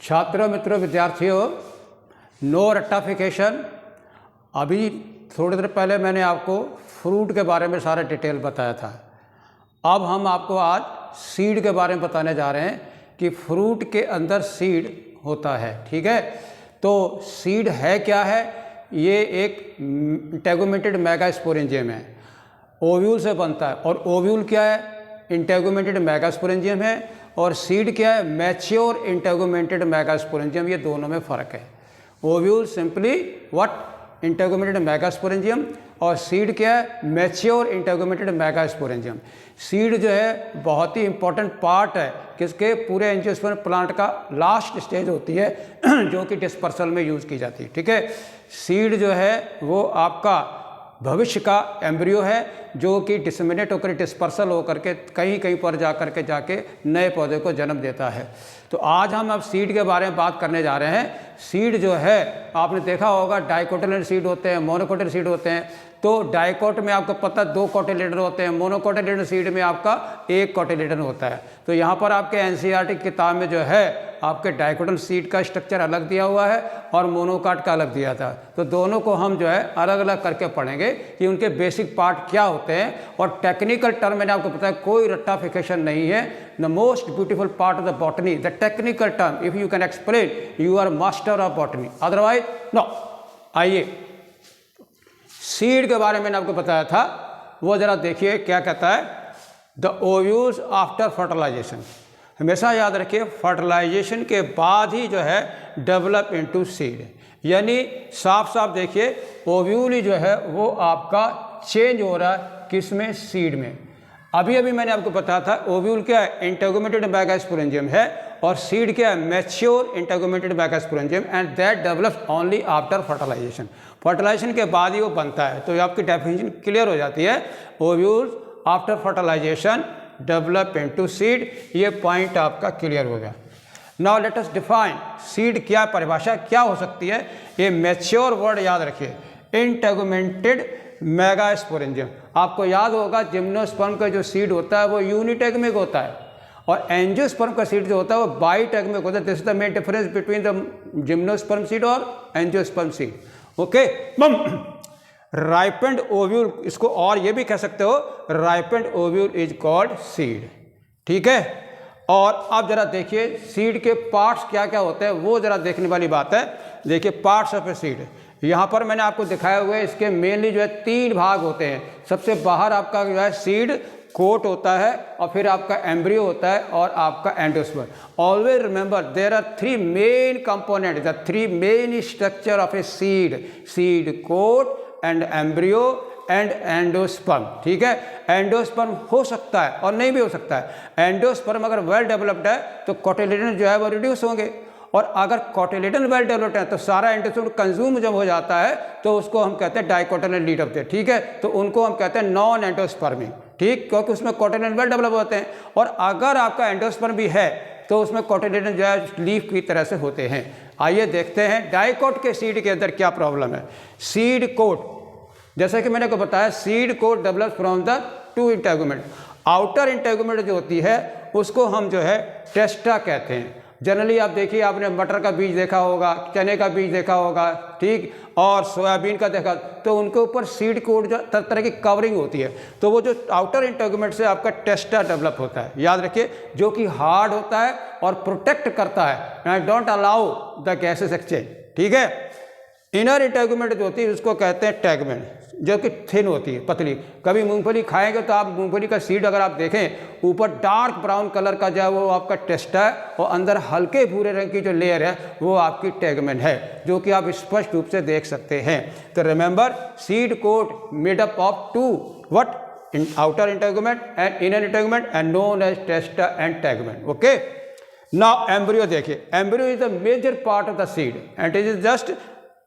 छात्रों मित्रों विद्यार्थियों, नो रट्टाफिकेशन। अभी थोड़ी देर पहले मैंने आपको फ्रूट के बारे में सारा डिटेल बताया था। अब हम आपको आज सीड के बारे में बताने जा रहे हैं कि फ्रूट के अंदर सीड होता है। ठीक है, तो सीड है क्या है? ये एक इंटेगुमेंटेड मेगास्पोरेंजियम है, ओव्यूल से बनता है। और ओव्यूल क्या है? इंटेगुमेंटेड मेगास्पोरेंजियम है। और सीड क्या है? Mature integumented megasporangium. ये दोनों में फ़र्क है। Ovule simply what? Integumented megasporangium. और सीड क्या है? Mature integumented megasporangium. सीड जो है बहुत ही इंपॉर्टेंट पार्ट है किसके? पूरे एंजियोस्पर्म प्लांट का लास्ट स्टेज होती है जो कि डिस्पर्सल में यूज़ की जाती है। ठीक है, सीड जो है वो आपका भविष्य का एम्ब्रियो है जो कि डिसमिनेट होकर डिस्पर्सल होकर के कहीं पर जाके नए पौधे को जन्म देता है। तो आज हम अब सीड के बारे में बात करने जा रहे हैं। सीड जो है आपने देखा होगा डाइकोटिलेडन सीड होते हैं, मोनोकोटिलेडन सीड होते हैं। तो डाइकोट में आपको पता 2 कोटिलेडन होते हैं, मोनोकोटिलेडन सीड में आपका 1 कोटिलेडन होता है। तो यहाँ पर आपके एनसीईआरटी किताब में जो है आपके डाइकोटिलेडन सीड का स्ट्रक्चर अलग दिया हुआ है और मोनोकाट का अलग दिया था। तो दोनों को हम जो है अलग अलग करके पढ़ेंगे कि उनके बेसिक पार्ट क्या होते हैं। और टेक्निकल टर्म मैंने आपको बताया, कोई रट्टाफिकेशन नहीं है। The most beautiful part of the botany, the technical term, if you can explain you are master of botany, otherwise no. आइए सीड के बारे में मैंने आपको बताया था, वो जरा देखिए क्या कहता है। द ओव्यूल्स आफ्टर फर्टिलाइजेशन, हमेशा याद रखिए फर्टिलाइजेशन के बाद ही जो है डेवलप इनटू सीड। यानी साफ साफ देखिए ओव्यूल ही जो है वो आपका चेंज हो रहा है किसमें? सीड में। अभी मैंने आपको बताया था ओव्यूल क्या है? इंटेगुमेंटेड मेगास्पोरेंजियम है। और सीड क्या है? Mature integumented megasporangium, and that develops only after fertilization. Fertilization के बाद ही वो बनता है। तो आपकी डेफिनेशन क्लियर हो जाती है, ovules after fertilisation develop into seed. ये पॉइंट आपका क्लियर हो गया। Now let us define seed क्या परिभाषा क्या हो सकती है। ये मैच्योर वर्ड याद रखिए, इंटेगुमेंटेड मेगास्पोरेंजियम। आपको याद होगा जिम्नोस्पर्म का जो सीड होता है वो यूनिटेगमिक होता है और एंजियोस्पर्म का सीड जो होता है वो बाइटेगमिक होता है। This is the main difference between the gymnosperm seed और angiosperm seed. Okay, ripened ovule, इसको और ये भी कह सकते हो, ripened ovule is called seed. ठीक है, और अब जरा देखिए सीड के पार्ट्स क्या क्या होते हैं, वो जरा देखने वाली बात है। देखिए पार्ट्स ऑफ ए सीड, यहाँ पर मैंने आपको दिखाया हुआ है। इसके मेनली जो है 3 भाग होते हैं। सबसे बाहर आपका जो है सीड कोट होता है, और फिर आपका एम्ब्रियो होता है, और आपका endosperm. Always remember there are 3 main component, the 3 main structure of a seed: seed coat and embryo and endosperm. ठीक है, एंडोस्पर्म हो सकता है और नहीं भी हो सकता है। एंडोस्पर्म अगर वेल डेवलप्ड है तो कोटिलेडन जो है वो रिड्यूस होंगे, और अगर कोटिलेडन वेल डेवलप्ड है तो सारा एंडोस्पर्म कंज्यूम जब हो जाता है तो उसको हम कहते हैं डाइकोटिलेडन लीड होते हैं। ठीक है, तो उनको हम कहते हैं नॉन एंडोस्पर्मिक। ठीक, क्योंकि उसमें कोटिलेडन वेल डेवलप होते हैं। और अगर आपका एंडोस्पर्म भी है तो उसमें कोटिलेडन जो है लीफ की तरह से होते हैं। आइए देखते हैं डाइकोट के सीड के अंदर क्या प्रॉब्लम है। सीड कोट, जैसे कि मैंने को बताया, seed coat develops from the 2 integument. Outer integument जो होती है उसको हम जो है टेस्टा कहते हैं। जनरली आप देखिए, आपने मटर का बीज देखा होगा, चने का बीज देखा होगा, ठीक, और सोयाबीन का देखा, तो उनके ऊपर सीड कोट जो तरह की कवरिंग होती है। तो वो जो आउटर इंटेगुमेंट से आपका टेस्टा डेवलप होता है, याद रखिए, जो कि हार्ड होता है और प्रोटेक्ट करता है, and don't allow the gases exchange. ठीक है, इनर इंटेगुमेंट जो होती है उसको कहते हैं टैगमेंट, जो कि थिन होती है, पतली। कभी मूंगफली खाएंगे तो आप मूंगफली का सीड अगर आप देखें, ऊपर डार्क ब्राउन कलर का जो है वो आपका टेस्टा है, और अंदर हल्के भूरे रंग की जो लेयर है वो आपकी टैगमेंट है, जो कि आप स्पष्ट रूप से देख सकते हैं। तो remember, seed coat made up of 2 what? Outer integument and inner integument, and known as testa and tegmen. Okay, now embryo देखिए, embryo is the major part of the seed and it is just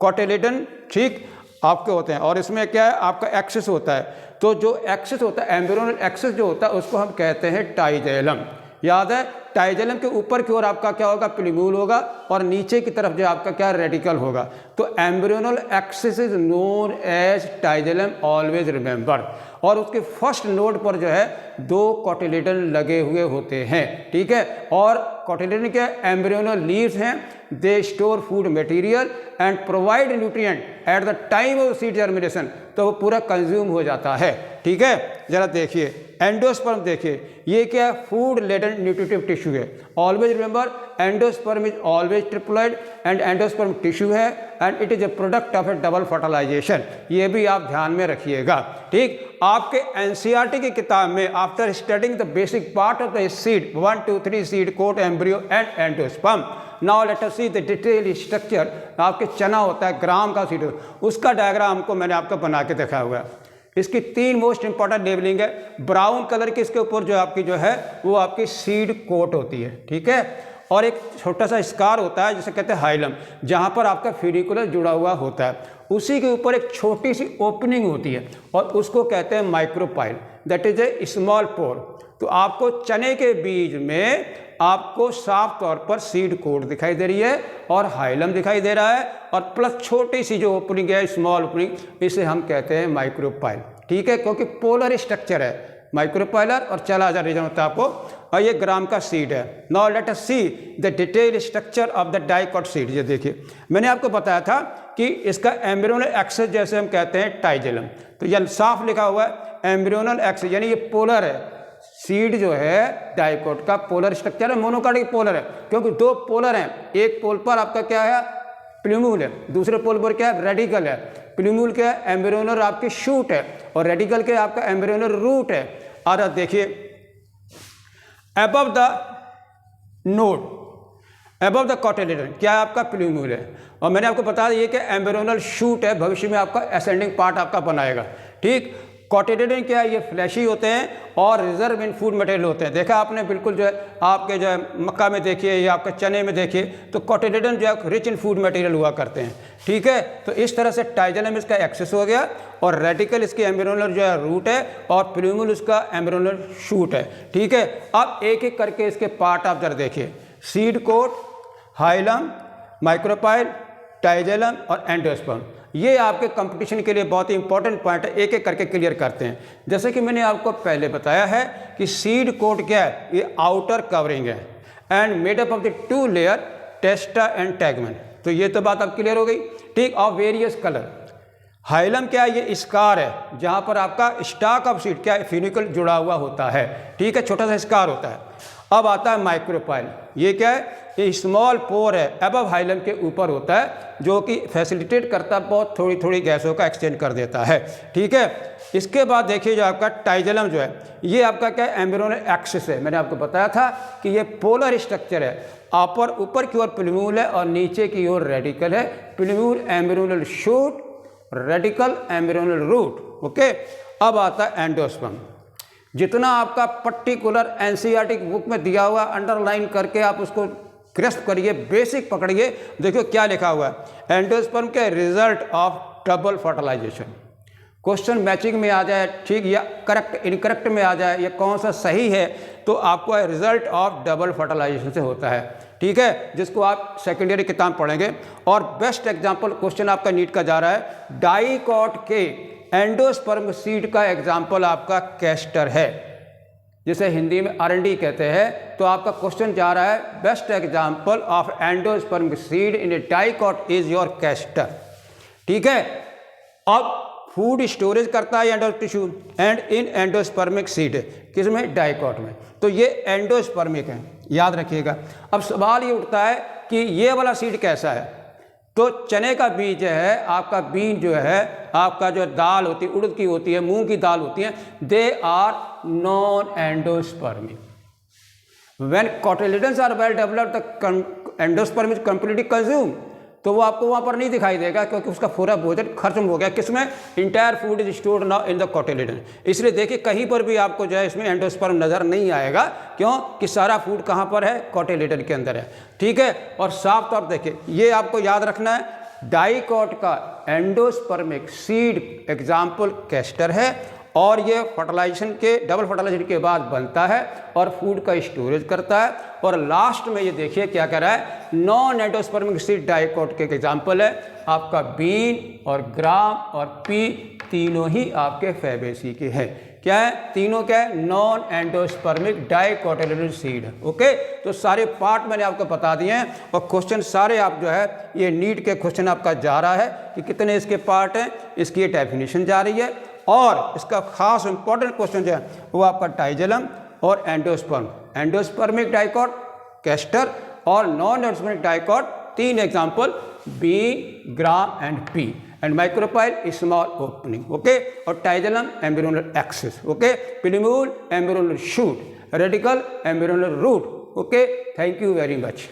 cotyledon, ठीक, आपके होते हैं। और इसमें क्या है? आपका एक्सिस होता है। तो जो एक्सिस होता है, एम्ब्रियोनल एक्सिस जो होता है, उसको हम कहते हैं टाइजेलम। याद है, टाइजेलम के ऊपर की ओर आपका क्या होगा, प्लीमूल होगा, और नीचे की तरफ जो आपका क्या रेडिकल होगा। तो embryonal axis is known as tigellum, always remember. और उसके फर्स्ट नोड पर जो है 2 कोटिलेडन लगे हुए होते हैं, ठीक है। और कोटिलेडन के एम्ब्रियोनल लीव्स हैं, they store food material and provide nutrient at the time of seed germination. तो वो पूरा कंज्यूम हो जाता है, ठीक है। जरा देखिए एंडोस्पर्म, देखिए ये क्या है, फूड लेडन न्यूट्रिटिव टिश्यू है। Always remember endosperm is always triploid and endosperm tissue है and it is a product of a double fertilization. ये भी आप ध्यान में रखिएगा, ठीक। आपके एनसीईआरटी की किताब में after studying the basic part of the seed 1 2 3 seed coat embryo and endosperm, now let us see the detail structure. आपके चना होता है, ग्राम का सीड, उसका डायग्राम को मैंने आपको बना के दिखाया हुआ है। इसकी 3 मोस्ट इंपॉर्टेंट लेबलिंग है। ब्राउन कलर की इसके ऊपर जो आपकी जो है वो आपकी सीड कोट होती है, ठीक है। और एक छोटा सा स्कार होता है जिसे कहते हैं हाइलम, जहाँ पर आपका फेरिकुलर जुड़ा हुआ होता है। उसी के ऊपर एक छोटी सी ओपनिंग होती है और उसको कहते हैं micropyle, that is a small pore. तो आपको चने के बीज में आपको साफ तौर पर सीड कोट दिखाई दे रही है और हाइलम दिखाई दे रहा है, और प्लस छोटी सी जो ओपनिंग है, स्मॉल ओपनिंग, इसे हम कहते हैं माइक्रोपाइल, ठीक है, क्योंकि पोलर स्ट्रक्चर है माइक्रोपाइलर और चला जा रीजन होता है आपको, और ये ग्राम का सीड है। Now let us see the detail structure of the dicot seed. ये देखिए मैंने आपको बताया था कि इसका एम्ब्रियोनल एक्सिस जैसे हम कहते हैं टाइजेलम, तो ये साफ लिखा हुआ है एम्ब्रियोनल एक्सिस, यानी ये पोलर है। सीड जो है डाइकॉट का पोलर स्ट्रक्चर है, मोनोकार्डिक पोलर है, क्योंकि 2 पोलर हैं। एक पोल पर आपका क्या है, प्लीमूल है, दूसरे पोल पर क्या है, रेडिकल है। प्लीमूल के एम्ब्रियोनल आपकी शूट है और रेडिकल के आपका एम्ब्रियोनल रूट है। और देखिए above the node, above the cotyledon क्या है, आपका प्लीमूल है। और मैंने आपको बता दिया कि एम्ब्रियोनल शूट है, भविष्य में आपका असेंडिंग पार्ट आपका बनाएगा, ठीक। कोटिलेडन क्या है, ये फ्लैशी होते हैं और रिजर्व इन फूड मटेरियल होते हैं। देखा आपने बिल्कुल जो है आपके जो है मक्का में देखिए या आपके चने में देखिए, तो कोटिलेडन जो है रिच इन फूड मटेरियल हुआ करते हैं, ठीक है। तो इस तरह से टाइजेलम इसका एक्सेस हो गया और रेडिकल इसकी एम्ब्रियोनल जो है रूट है और प्लीमूल उसका एम्ब्रियोनल शूट है, ठीक है। अब एक एक करके इसके पार्ट आप जरा देखिए, सीड कोट, हाइलम, माइक्रोपाइल, टाइजेलम और एंडोस्पर्म। ये आपके कंपटीशन के लिए बहुत ही इंपॉर्टेंट पॉइंट है, एक एक करके क्लियर करते हैं। जैसे कि मैंने आपको पहले बताया है कि सीड कोट क्या है, ये आउटर कवरिंग है and made up of the 2 layer testa and tegmen. तो ये तो बात अब क्लियर हो गई, ठीक। Of various colour. हाइलम क्या है, ये स्कार है जहाँ पर आपका स्टाक ऑफ सीड क्या है, फेनिकल जुड़ा हुआ होता है, ठीक है, छोटा सा स्कार होता है। अब आता है माइक्रोपाइल, ये क्या है, ये स्मॉल पोर है, अबव हाइलम के ऊपर होता है, जो कि फैसिलिटेट करता है, बहुत थोड़ी थोड़ी गैसों का एक्सचेंज कर देता है, ठीक है। इसके बाद देखिए जो आपका टाइजेलम जो है, ये आपका क्या है, एम्ब्रियोनल एक्सिस है। मैंने आपको बताया था कि ये पोलर स्ट्रक्चर है, ऊपर की ओर प्लीमूल है और नीचे की ओर रेडिकल है। Plumule embryonal shoot, radical embryonal root, okay. अब आता है एंडोस्पर्म। जितना आपका पर्टिकुलर एनसीईआरटी बुक में दिया हुआ अंडरलाइन करके आप उसको ग्रस्त करिए, बेसिक पकड़िए, देखिए क्या लिखा हुआ है, एंडोस्पर्म के result of double fertilisation. Question matching में आ जाए, ठीक, या करेक्ट इनकरेक्ट में आ जाए, या कौन सा सही है, तो आपको रिजल्ट ऑफ डबल फर्टिलाइजेशन से होता है, ठीक है, जिसको आप सेकेंडरी किताब पढ़ेंगे। और बेस्ट एग्जाम्पल क्वेश्चन आपका नीट का जा रहा है, डाइकॉट के एंडोस्पर्म सीड का एग्जाम्पल आपका कैस्टर है, जिसे हिंदी में अरंडी कहते हैं। तो आपका क्वेश्चन जा रहा है, best example of endosperm seed in A dicot is your castor, ठीक है। अब फूड स्टोरेज करता है endo tissue and in endospermic seed, किसमें, डाइकॉट में। तो ये एंडोस्पर्मिक है, याद रखिएगा। अब सवाल ये उठता है कि ये वाला सीड कैसा है, तो चने का बीज है, आपका बीन जो है, आपका जो दाल होती है, उड़द की होती है, मूंग की दाल होती है, they are non endospermic. When cotyledons are well developed the endosperm is completely consume, तो वो आपको वहाँ पर नहीं दिखाई देगा, क्योंकि उसका पूरा भोजन खत्म हो गया, किसमें, entire food is stored now in the cotyledon. इसलिए देखिए कहीं पर भी आपको जो है इसमें एंडोस्पर्म नज़र नहीं आएगा, क्यों कि सारा फूड कहाँ पर है, कोटिलेडन के अंदर है, ठीक है। और साफ तौर देखिए, ये आपको याद रखना है, डाइकॉट का एंडोस्पर्मिक सीड एग्जाम्पल कैस्टर है और ये फर्टिलाइजेशन के डबल फर्टिलाइजेशन के बाद बनता है और फूड का स्टोरेज करता है। और लास्ट में ये देखिए क्या कह रहा है, नॉन एंडोस्पर्मिक सीड डाइकोट के एग्जाम्पल है आपका बीन और ग्राम और पी, तीनों ही आपके फैबेसी के हैं। क्या है, तीनों क्या है, non endospermic dicotyledonous seed. Okay, तो सारे पार्ट मैंने आपको बता दिए हैं और क्वेश्चन सारे आप जो है ये नीट के क्वेश्चन आपका जा रहा है कि कितने इसके पार्ट हैं, इसकी ये डेफिनेशन जा रही है और इसका खास इंपॉर्टेंट क्वेश्चन जो है वो आपका टाइजेलम और एंडोस्पर्म, एंडोस्पर्मिक डाइकोट, कैस्टर और non endospermic dicot, 3 example bean, gram and pea, and micropyle is small opening, okay, और tigellum embryonal axis, okay, plumule embryonal shoot, radical embryonal root, okay. Thank you very much.